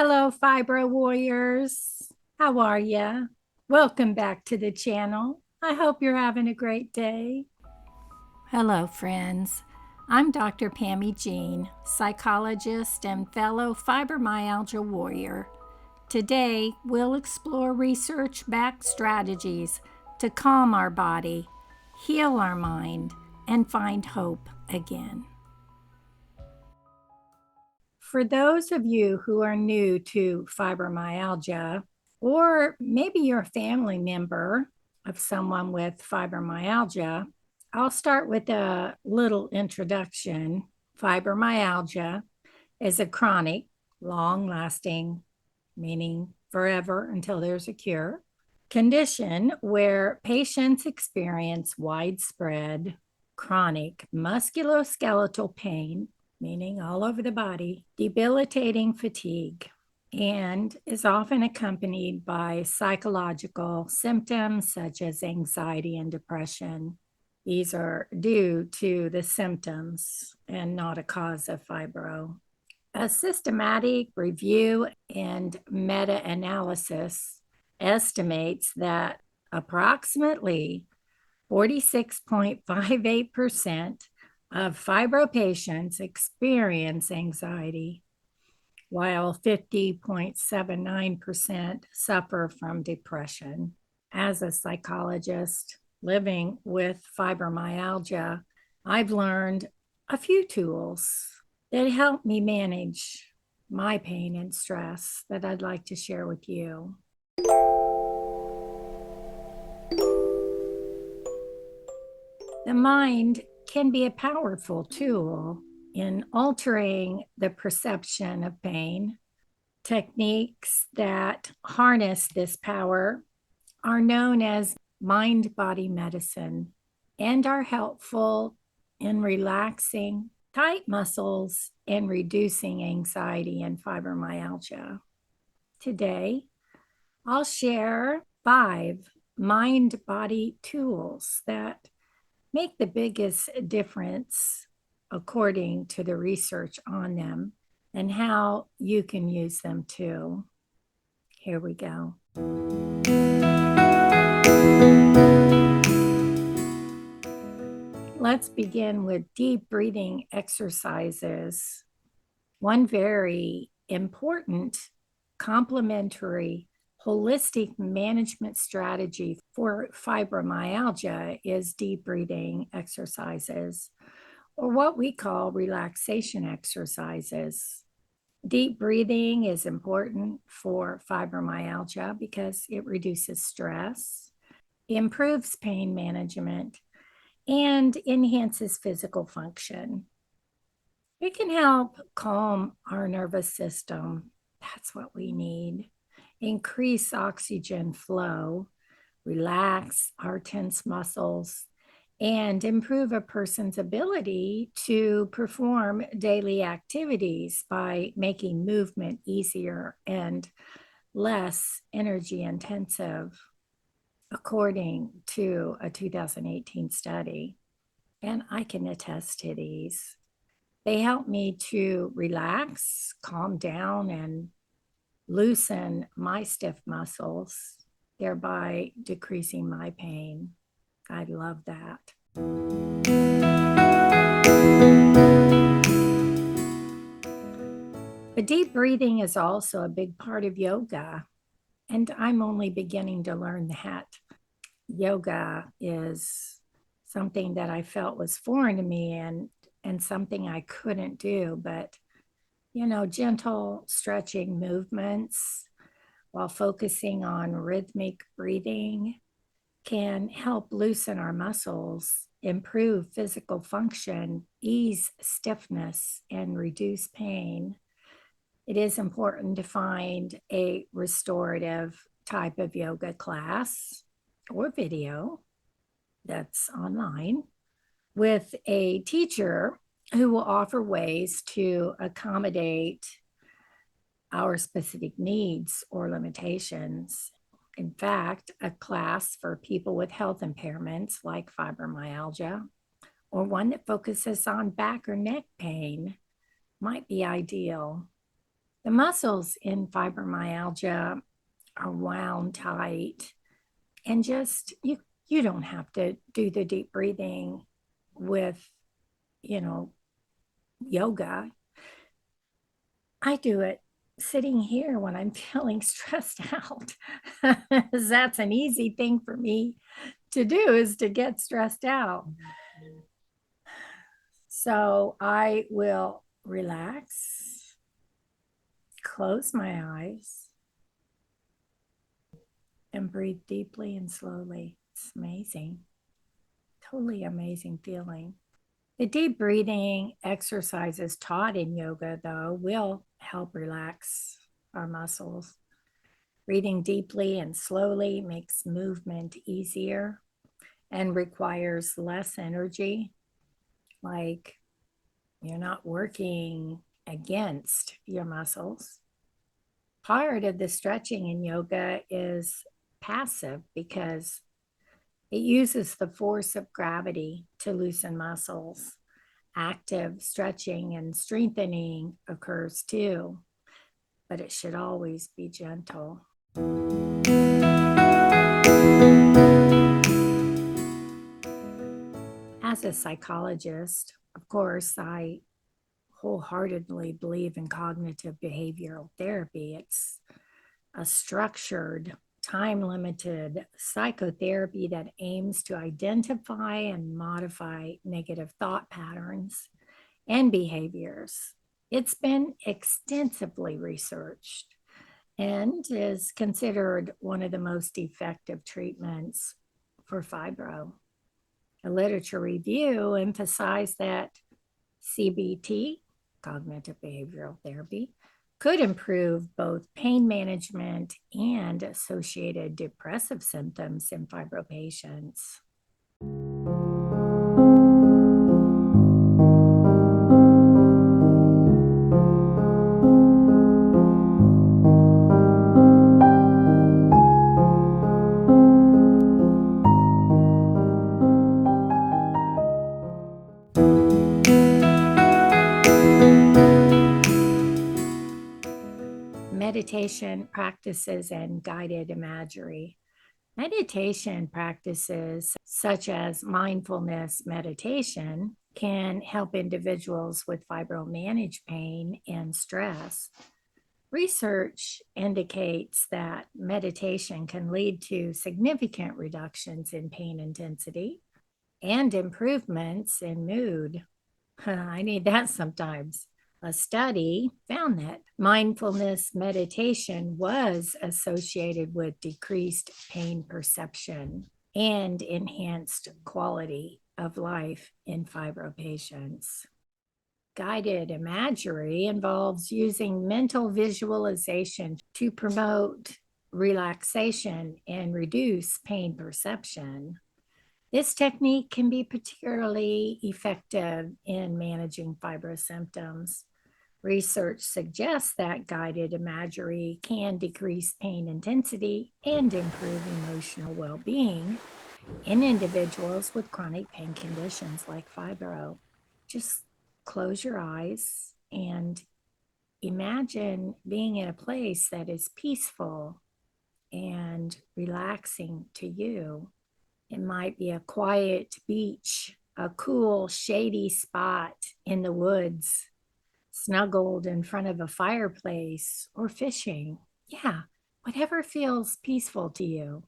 Hello, Fibro Warriors. How are ya? Welcome back to the channel. I hope you're having a great day. Hello, friends. I'm Dr. Pammie Jean, psychologist and fellow fibromyalgia warrior. Today, we'll explore research-backed strategies to calm our body, heal our mind, and find hope again. For those of you who are new to fibromyalgia, or maybe you're a family member of someone with fibromyalgia, I'll start with a little introduction. Fibromyalgia is a chronic, long-lasting, meaning forever until there's a cure, condition where patients experience widespread chronic musculoskeletal pain, meaning all over the body, debilitating fatigue, and is often accompanied by psychological symptoms such as anxiety and depression. These are due to the symptoms and not a cause of fibro. A systematic review and meta-analysis estimates that approximately 46.58% of fibro patients experience anxiety, while 50.79% suffer from depression. As a psychologist living with fibromyalgia, I've learned a few tools that help me manage my pain and stress that I'd like to share with you. The mind can be a powerful tool in altering the perception of pain. Techniques that harness this power are known as mind-body medicine and are helpful in relaxing tight muscles and reducing anxiety and fibromyalgia. Today, I'll share 5 mind-body tools that make the biggest difference according to the research on them and how you can use them too. Here we go. Let's begin with deep breathing exercises. One very important complementary holistic management strategy for fibromyalgia is deep breathing exercises, or what we call relaxation exercises. Deep breathing is important for fibromyalgia because it reduces stress, improves pain management, and enhances physical function. It can help calm our nervous system. That's what we need. Increase oxygen flow, relax our tense muscles, and improve a person's ability to perform daily activities by making movement easier and less energy intensive, according to a 2018 study. And I can attest to these. They help me to relax, calm down, and loosen my stiff muscles, thereby decreasing my pain. I love that. But deep breathing is also a big part of yoga, and I'm only beginning to learn that. Yoga is something that I felt was foreign to me and something I couldn't do, but gentle stretching movements while focusing on rhythmic breathing can help loosen our muscles, improve physical function, ease stiffness, and reduce pain. It is important to find a restorative type of yoga class or video that's online with a teacher who will offer ways to accommodate our specific needs or limitations. In fact, a class for people with health impairments like fibromyalgia, or one that focuses on back or neck pain, might be ideal. The muscles in fibromyalgia are wound tight, and just you don't have to do the deep breathing with, you know, yoga. I do it sitting here when I'm feeling stressed out. That's an easy thing for me to do, is to get stressed out. So I will relax, close my eyes, and breathe deeply and slowly. It's amazing. Totally amazing feeling. The deep breathing exercises taught in yoga, though, will help relax our muscles. Breathing deeply and slowly makes movement easier and requires less energy. Like, you're not working against your muscles. Part of the stretching in yoga is passive because it uses the force of gravity to loosen muscles. Active stretching and strengthening occurs too, but it should always be gentle. As a psychologist, of course, I wholeheartedly believe in cognitive behavioral therapy. It's a structured, time limited psychotherapy that aims to identify and modify negative thought patterns and behaviors. It's been extensively researched and is considered one of the most effective treatments for fibro. A literature review emphasized that CBT, cognitive behavioral therapy, could improve both pain management and associated depressive symptoms in fibro patients. Meditation practices and guided imagery. Meditation practices such as mindfulness meditation can help individuals with fibro manage pain and stress. Research indicates that meditation can lead to significant reductions in pain intensity and improvements in mood. I need that sometimes. A study found that mindfulness meditation was associated with decreased pain perception and enhanced quality of life in fibro patients. Guided imagery involves using mental visualization to promote relaxation and reduce pain perception. This technique can be particularly effective in managing fibro symptoms. Research suggests that guided imagery can decrease pain intensity and improve emotional well-being in individuals with chronic pain conditions like fibro. Just close your eyes and imagine being in a place that is peaceful and relaxing to you. It might be a quiet beach, a cool, shady spot in the woods, snuggled in front of a fireplace, or fishing. Yeah, whatever feels peaceful to you.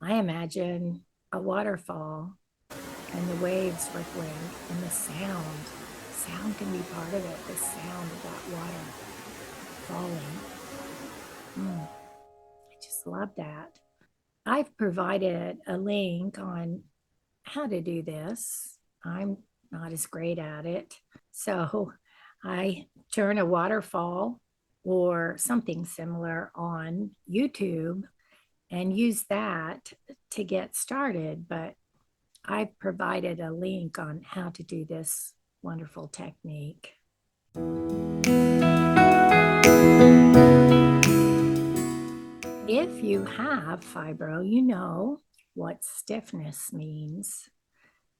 I imagine a waterfall and the waves rippling and the sound. Sound can be part of it, the sound of that water falling. I just love that. I've provided a link on how to do this. I'm not as great at it. So I turn a waterfall or something similar on YouTube and use that to get started. But I've provided a link on how to do this wonderful technique. If you have fibro, you know what stiffness means.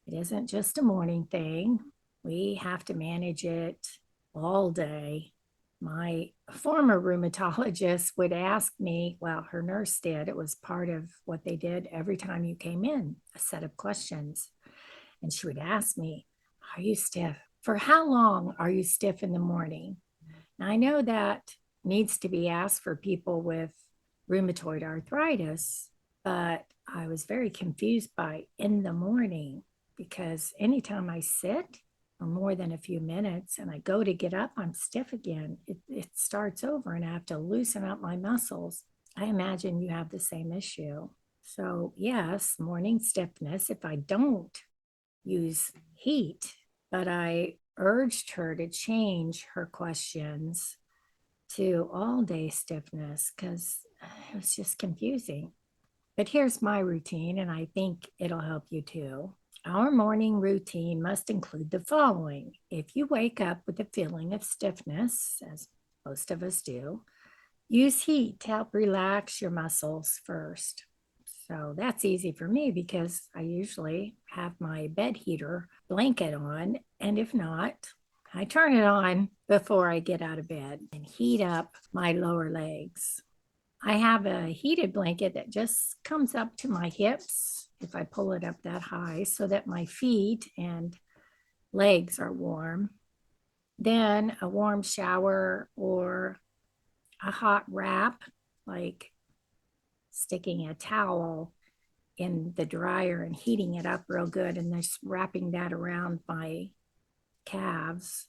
It isn't just a morning thing. We have to manage it all day. My former rheumatologist would ask me, well, her nurse did, it was part of what they did every time you came in, a set of questions. And she would ask me, are you stiff? For how long are you stiff in the morning? Now, I know that needs to be asked for people with rheumatoid arthritis, but I was very confused by in the morning because anytime I sit for more than a few minutes and I go to get up, I'm stiff again. It starts over and I have to loosen up my muscles. I imagine you have the same issue. So, yes, morning stiffness. If I don't use heat, but I urged her to change her questions to all day stiffness because it was just confusing. But here's my routine, and I think it'll help you too. Our morning routine must include the following. If you wake up with a feeling of stiffness, as most of us do, use heat to help relax your muscles first. So that's easy for me because I usually have my bed heater blanket on. And if not, I turn it on before I get out of bed and heat up my lower legs. I have a heated blanket that just comes up to my hips if I pull it up that high so that my feet and legs are warm. Then a warm shower or a hot wrap, like sticking a towel in the dryer and heating it up real good and just wrapping that around my calves,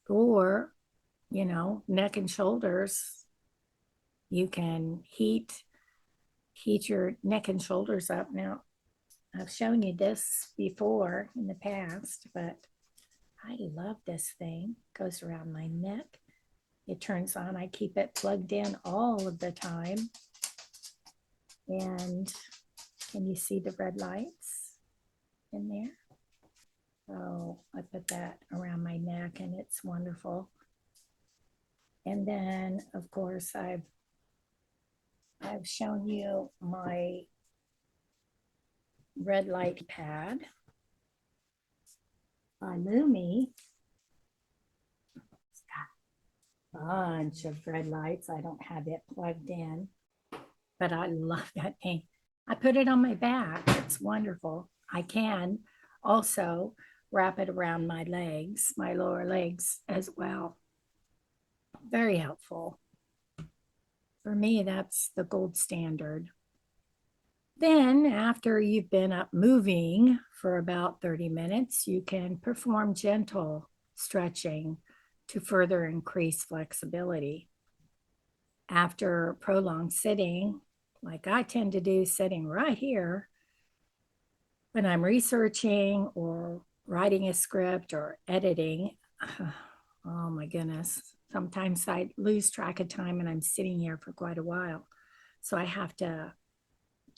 or neck and shoulders. You can heat your neck and shoulders up. Now, I've shown you this before in the past, but I love this thing. It goes around my neck. It turns on. I keep it plugged in all of the time. And can you see the red lights in there? So I put that around my neck and it's wonderful. And then, of course, I've shown you my red light pad by Lumi. It's got a bunch of red lights. I don't have it plugged in, but I love that thing. I put it on my back. It's wonderful. I can also wrap it around my legs, my lower legs as well. Very helpful. For me, that's the gold standard. Then, after you've been up moving for about 30 minutes, you can perform gentle stretching to further increase flexibility. After prolonged sitting, like I tend to do sitting right here, when I'm researching or writing a script or editing, oh my goodness, sometimes I lose track of time and I'm sitting here for quite a while. So I have to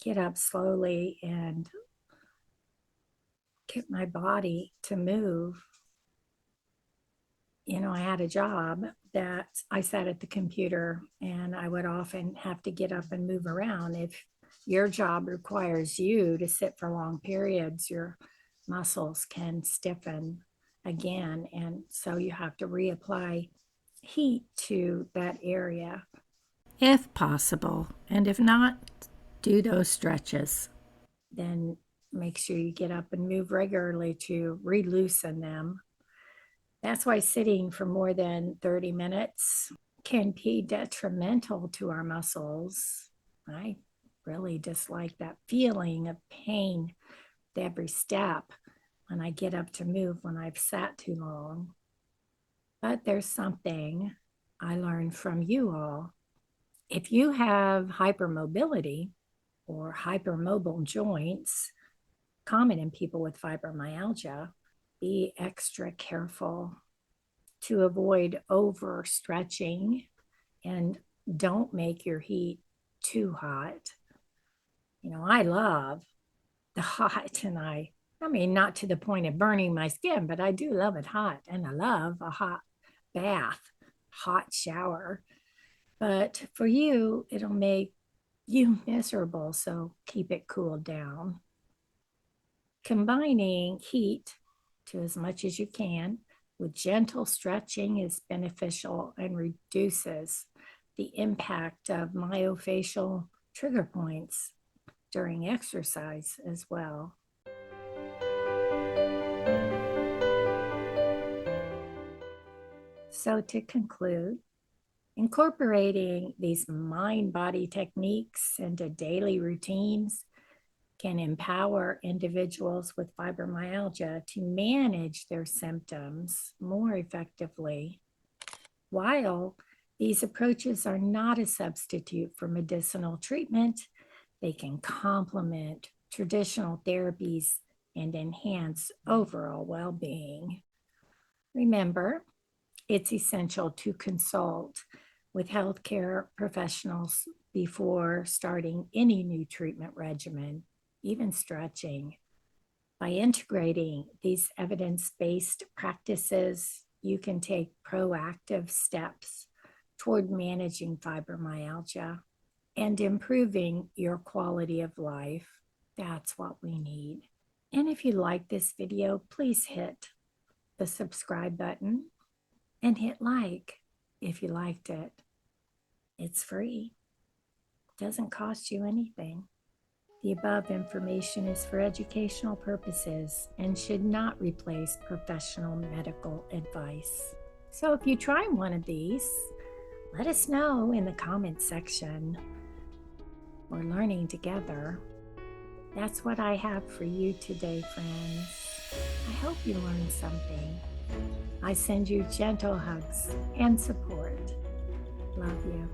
get up slowly and get my body to move. I had a job that I sat at the computer and I would often have to get up and move around. If your job requires you to sit for long periods, your muscles can stiffen again. And so you have to reapply heat to that area if possible. And if not, do those stretches. Then make sure you get up and move regularly to re-loosen them. That's why sitting for more than 30 minutes can be detrimental to our muscles. I really dislike that feeling of pain at every step when I get up to move when I've sat too long. But there's something I learned from you all. If you have hypermobility or hypermobile joints, common in people with fibromyalgia, be extra careful to avoid overstretching and don't make your heat too hot. I love the hot, and I mean, not to the point of burning my skin, but I do love it hot, and I love a hot bath, hot shower. But for you, it'll make you miserable, so keep it cooled down. Combining heat to as much as you can with gentle stretching is beneficial and reduces the impact of myofascial trigger points during exercise as well. So to conclude, incorporating these mind-body techniques into daily routines can empower individuals with fibromyalgia to manage their symptoms more effectively. While these approaches are not a substitute for medicinal treatment, they can complement traditional therapies and enhance overall well-being. Remember, it's essential to consult with healthcare professionals before starting any new treatment regimen, even stretching. By integrating these evidence-based practices, you can take proactive steps toward managing fibromyalgia and improving your quality of life. That's what we need. And if you like this video, please hit the subscribe button and hit like if you liked it. It's free. It doesn't cost you anything. The above information is for educational purposes and should not replace professional medical advice. So if you try one of these, let us know in the comments section. We're learning together. That's what I have for you today, friends. I hope you learned something. I send you gentle hugs and support. Love you.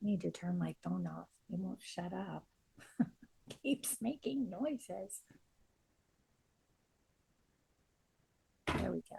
I need to turn my phone off. It won't shut up. Keeps making noises. There we go.